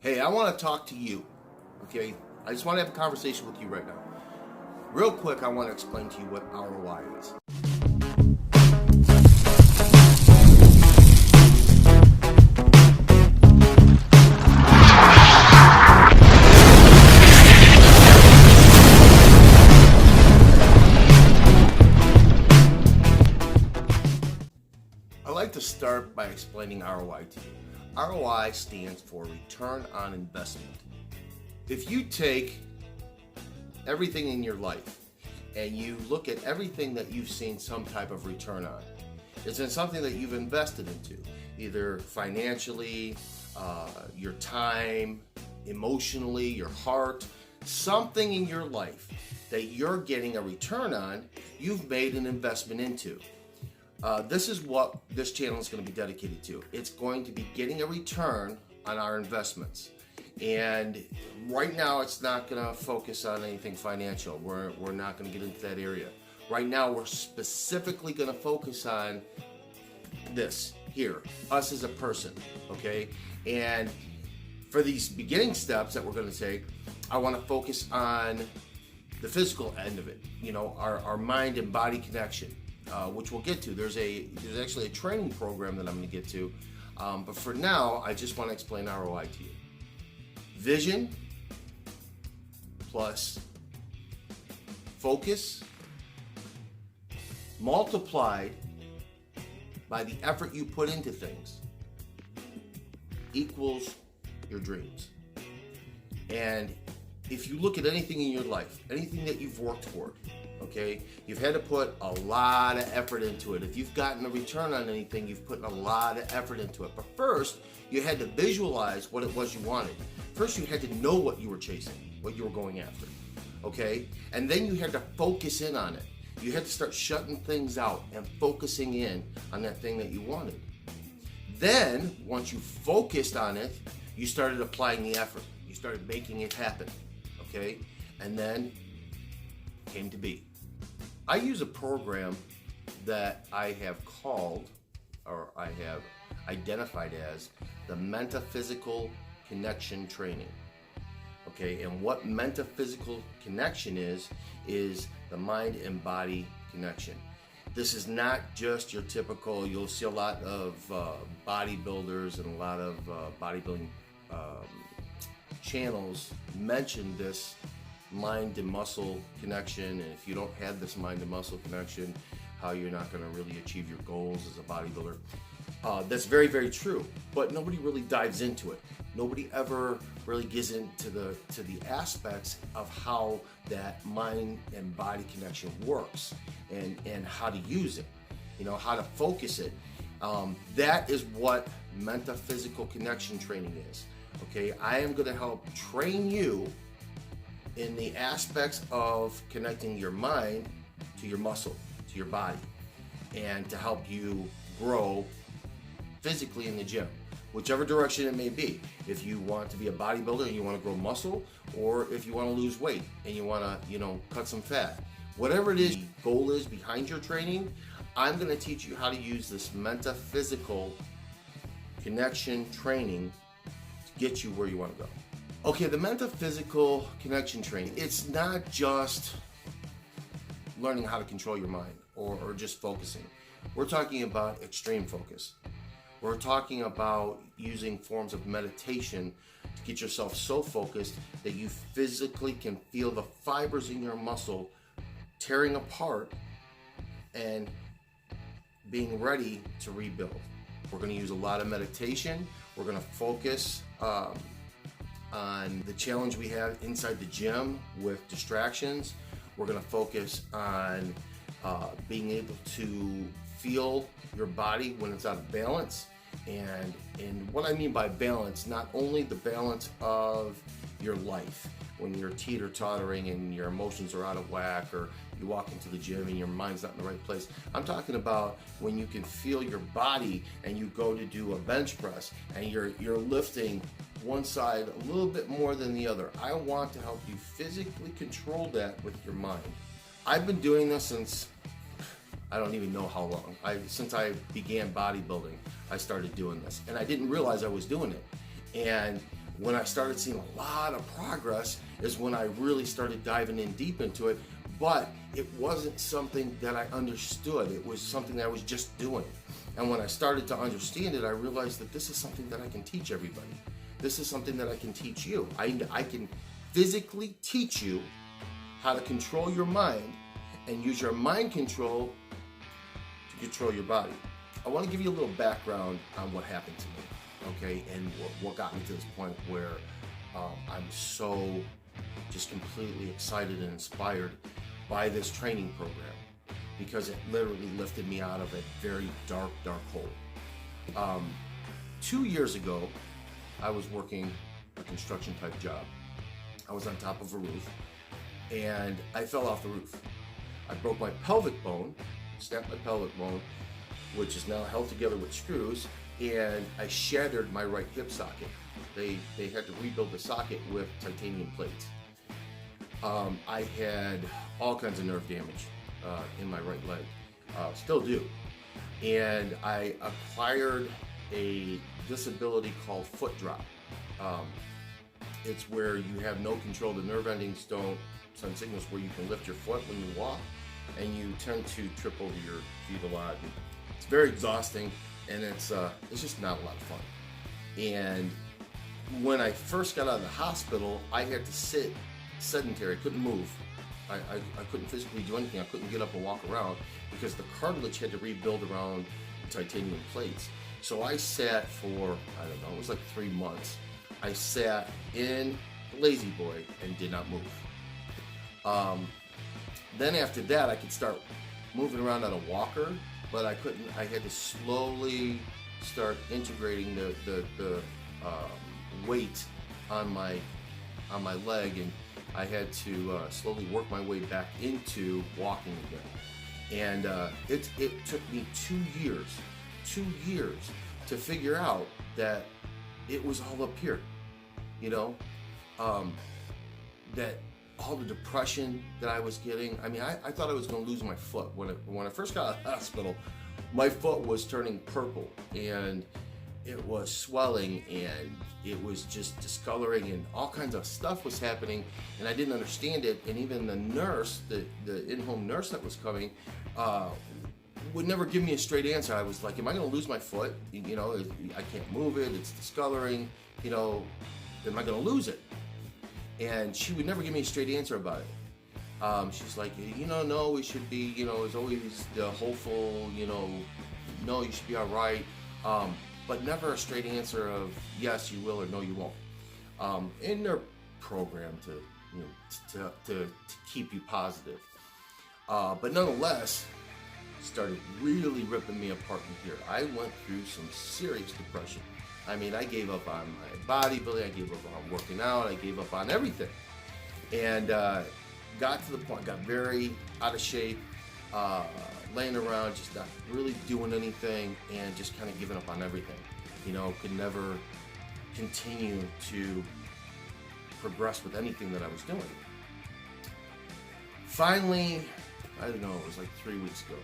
Hey, I want to talk to you, okay? I just want to have a conversation with you right now. Real quick, I want to explain to you what R.O.I is. I like to start by explaining R.O.I to you. R.O.I stands for Return on Investment. If you take everything in your life and you look at everything that you've seen some type of return on, it's in something that you've invested into, either financially, your time, emotionally, your heart, something in your life that you're getting a return on, you've made an investment into. This is what this channel is going to be dedicated to. It's going to be getting a return on our investments. And right now it's not going to focus on anything financial. We're not going to get into that area. Right now we're specifically going to focus on this here, us as a person, okay? And for these beginning steps that we're going to take, I want to focus on the physical end of it, you know, our mind and body connection. Which we'll get to. There's actually a training program that I'm going to get to, but for now, I just want to explain R.O.I to you. Vision plus focus multiplied by the effort you put into things equals your dreams. And if you look at anything in your life, anything that you've worked toward, okay, you've had to put a lot of effort into it. If you've gotten a return on anything, you've put a lot of effort into it. But first, you had to visualize what it was you wanted. First, you had to know what you were chasing, what you were going after, okay? And then you had to focus in on it. You had to start shutting things out and focusing in on that thing that you wanted. Then, once you focused on it, you started applying the effort. You started making it happen, okay? And then came to be. I use a program that I have called, or I have identified as, the MentaPhysical Connection Training. Okay, and what MentaPhysical Connection is the mind and body connection. This is not just your typical, you'll see a lot of bodybuilders and a lot of bodybuilding channels mention this mind and muscle connection, and if you don't have this mind and muscle connection, how you're not going to really achieve your goals as a bodybuilder. That's very, very true, but nobody really dives into it. Nobody ever really gets into the aspects of how that mind and body connection works and how to use it, you know, how to focus it. That is what MentaPhysical Connection Training is. Okay, I am going to help train you in the aspects of connecting your mind to your muscle, to your body, and to help you grow physically in the gym, whichever direction it may be. If you want to be a bodybuilder and you want to grow muscle, or if you want to lose weight and you want to, you know, cut some fat, whatever it is, the goal is behind your training, I'm going to teach you how to use this MentaPhysical Connection Training to get you where you want to go. Okay, the MentaPhysical Connection Training, it's not just learning how to control your mind or just focusing. We're talking about extreme focus. We're talking about using forms of meditation to get yourself so focused that you physically can feel the fibers in your muscle tearing apart and being ready to rebuild. We're going to use a lot of meditation. We're going to focus on the challenge we have inside the gym with distractions. We're going to focus on being able to feel your body when it's out of balance. And what I mean by balance, not only the balance of your life, when you're teeter-tottering and your emotions are out of whack, or you walk into the gym and your mind's not in the right place. I'm talking about when you can feel your body and you go to do a bench press and you're lifting one side a little bit more than the other. I want to help you physically control that with your mind. I've been doing this since I don't even know how long. Since I began bodybuilding, I started doing this, and I didn't realize I was doing it. And When I started seeing a lot of progress is when I really started diving in deep into it, but it wasn't something that I understood. It was something that I was just doing. And when I started to understand it, I realized that this is something that I can teach everybody. This is something that I can teach you. I can physically teach you how to control your mind and use your mind control to control your body. I want to give you a little background on what happened to me, okay, and what got me to this point where I'm so just completely excited and inspired by this training program, because it literally lifted me out of a very dark hole. 2 years ago, I was working a construction type job. I was on top of a roof and I fell off the roof. I broke my pelvic bone, snapped my pelvic bone, which is now held together with screws, and I shattered my right hip socket. They had to rebuild the socket with titanium plates. I had all kinds of nerve damage in my right leg, still do. And I acquired a disability called foot drop. It's where you have no control. The nerve endings don't send signals where you can lift your foot when you walk, and you tend to trip over your feet a lot. It's very exhausting, and it's just not a lot of fun. And when I first got out of the hospital, I had to sit sedentary. I couldn't move. I couldn't physically do anything. I couldn't get up and walk around because the cartilage had to rebuild around the titanium plates. So I sat for, I don't know, it was like 3 months. I sat in the lazy boy and did not move. Then after that, I could start moving around on a walker, but I couldn't. I had to slowly start integrating the weight on my leg, and I had to slowly work my way back into walking again. And it took me 2 years to figure out that it was all up here, you know, that all the depression that I was getting. I mean, I thought I was going to lose my foot. When I first got out of the hospital, my foot was turning purple, and it was swelling, and it was just discoloring, and all kinds of stuff was happening, and I didn't understand it. And even the nurse, the in-home nurse that was coming, would never give me a straight answer. I was like, am I going to lose my foot? You know, I can't move it, it's discoloring, you know, am I going to lose it? And she would never give me a straight answer about it. She's like, you know, no, we should be, you know, it's always the hopeful, you know, no, you should be all right. But never a straight answer of yes, you will, or no, you won't. In their program to, you know, to keep you positive. But nonetheless, started really ripping me apart in here. I went through some serious depression. I mean, I gave up on my bodybuilding, I gave up on working out, I gave up on everything. And got to the point, got very out of shape, laying around, just not really doing anything, and just kind of giving up on everything. You know, could never continue to progress with anything that I was doing. Finally, I don't know, it was like 3 weeks ago,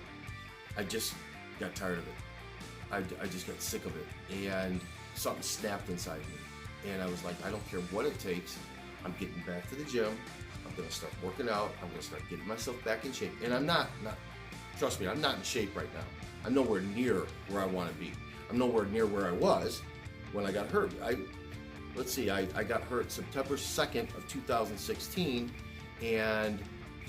I just got tired of it. I just got sick of it, and something snapped inside me. And I was like, I don't care what it takes. I'm getting back to the gym. I'm going to start working out. I'm going to start getting myself back in shape. And I'm not, trust me, I'm not in shape right now. I'm nowhere near where I want to be. I'm nowhere near where I was when I got hurt. I got hurt September 2nd of 2016, and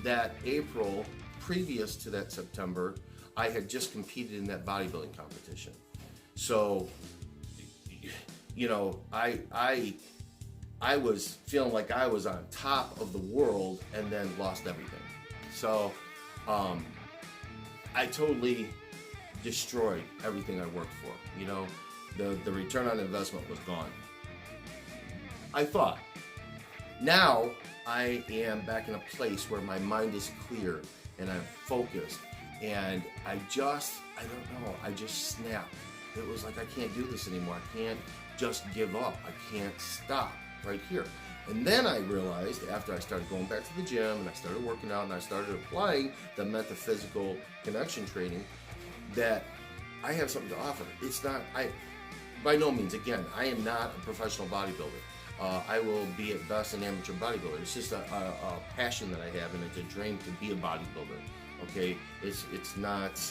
that April, previous to that September, I had just competed in that bodybuilding competition. So, you know, I was feeling like I was on top of the world and then lost everything. So, I totally destroyed everything I worked for. You know, the return on investment was gone. I thought. Now I am back in a place where my mind is clear and I'm focused, and I don't know, I just snapped. It was like, I can't do this anymore. I can't just give up. I can't stop right here. And then I realized, after I started going back to the gym and I started working out and I started applying the MentaPhysical Connection Training, that I have something to offer. It's not, by no means, again, I am not a professional bodybuilder. I will be at best an amateur bodybuilder. It's just a passion that I have, and it's a dream to be a bodybuilder. Okay, it's not,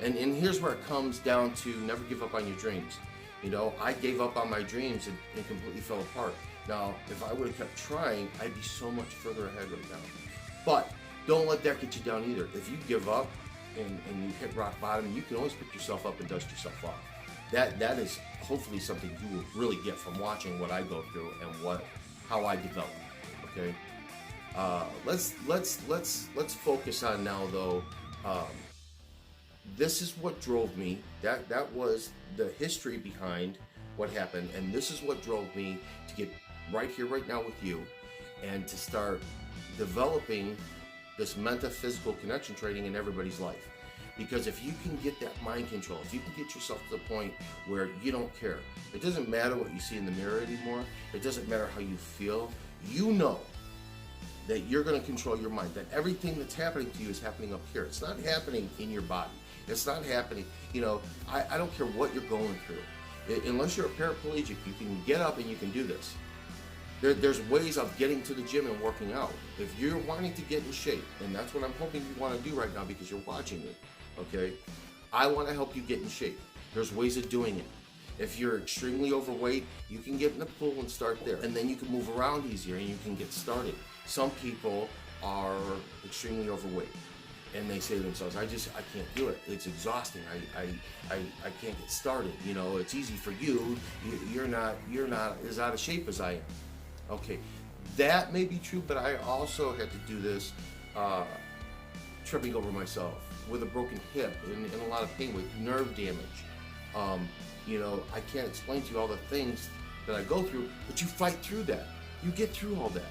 and here's where it comes down to: never give up on your dreams. You know, I gave up on my dreams and completely fell apart. Now, if I would have kept trying, I'd be so much further ahead right now. But don't let that get you down either. If you give up and you hit rock bottom, you can always pick yourself up and dust yourself off. That is hopefully something you will really get from watching what I go through and how I develop. Okay, let's focus on now though. This is what drove me. That was the history behind what happened, and this is what drove me to get right here, right now with you, and to start developing this MentaPhysical Connection Training in everybody's life. Because if you can get that mind control, if you can get yourself to the point where you don't care, it doesn't matter what you see in the mirror anymore, it doesn't matter how you feel, you know that you're going to control your mind, that everything that's happening to you is happening up here. It's not happening in your body. It's not happening, you know, I don't care what you're going through. Unless you're a paraplegic, you can get up and you can do this. There's ways of getting to the gym and working out. If you're wanting to get in shape, and that's what I'm hoping you want to do right now because you're watching me, okay? I want to help you get in shape. There's ways of doing it. If you're extremely overweight, you can get in the pool and start there, and then you can move around easier and you can get started. Some people are extremely overweight, and they say to themselves, I can't do it. It's exhausting. I can't get started. You know, it's easy for you. You're not as out of shape as I am. Okay, that may be true, but I also had to do this tripping over myself with a broken hip and a lot of pain with nerve damage. You know, I can't explain to you all the things that I go through, but you fight through that. You get through all that.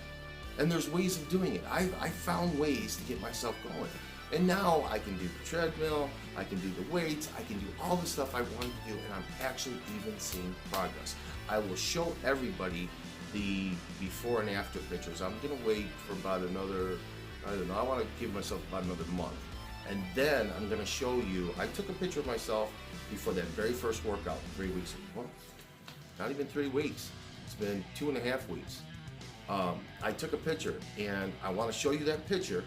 And there's ways of doing it. I found ways to get myself going. And now I can do the treadmill, I can do the weights, I can do all the stuff I wanted to do, and I'm actually even seeing progress. I will show everybody the before and after pictures. I'm gonna wait for about another, I don't know, I wanna give myself about another month. And then I'm gonna show you, I took a picture of myself before that very first workout 3 weeks ago. Well, not even 3 weeks, it's been 2.5 weeks. I took a picture and I wanna show you that picture,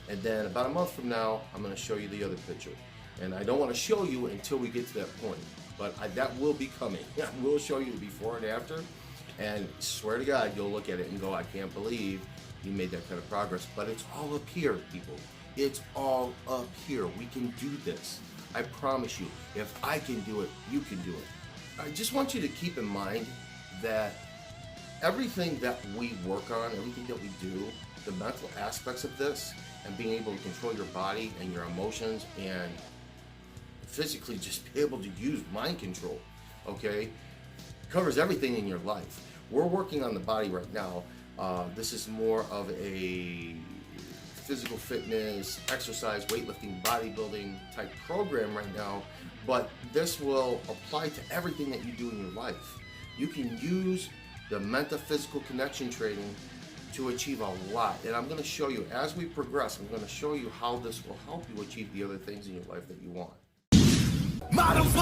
and then about a month from now, I'm gonna show you the other picture. And I don't wanna show you until we get to that point, but that will be coming. I will show you the before and after, and swear to God, you'll look at it and go, I can't believe you made that kind of progress. But it's all up here, people. It's all up here. We can do this. I promise you, if I can do it, you can do it. I just want you to keep in mind that everything that we work on, everything that we do, the mental aspects of this, and being able to control your body and your emotions and physically just be able to use mind control, okay, covers everything in your life. We're working on the body right now. This is more of a physical fitness, exercise, weightlifting, bodybuilding type program right now, but this will apply to everything that you do in your life. You can use the MentaPhysical Connection Training to achieve a lot, and I'm going to show you as we progress. I'm going to show you how this will help you achieve the other things in your life that you want. Models,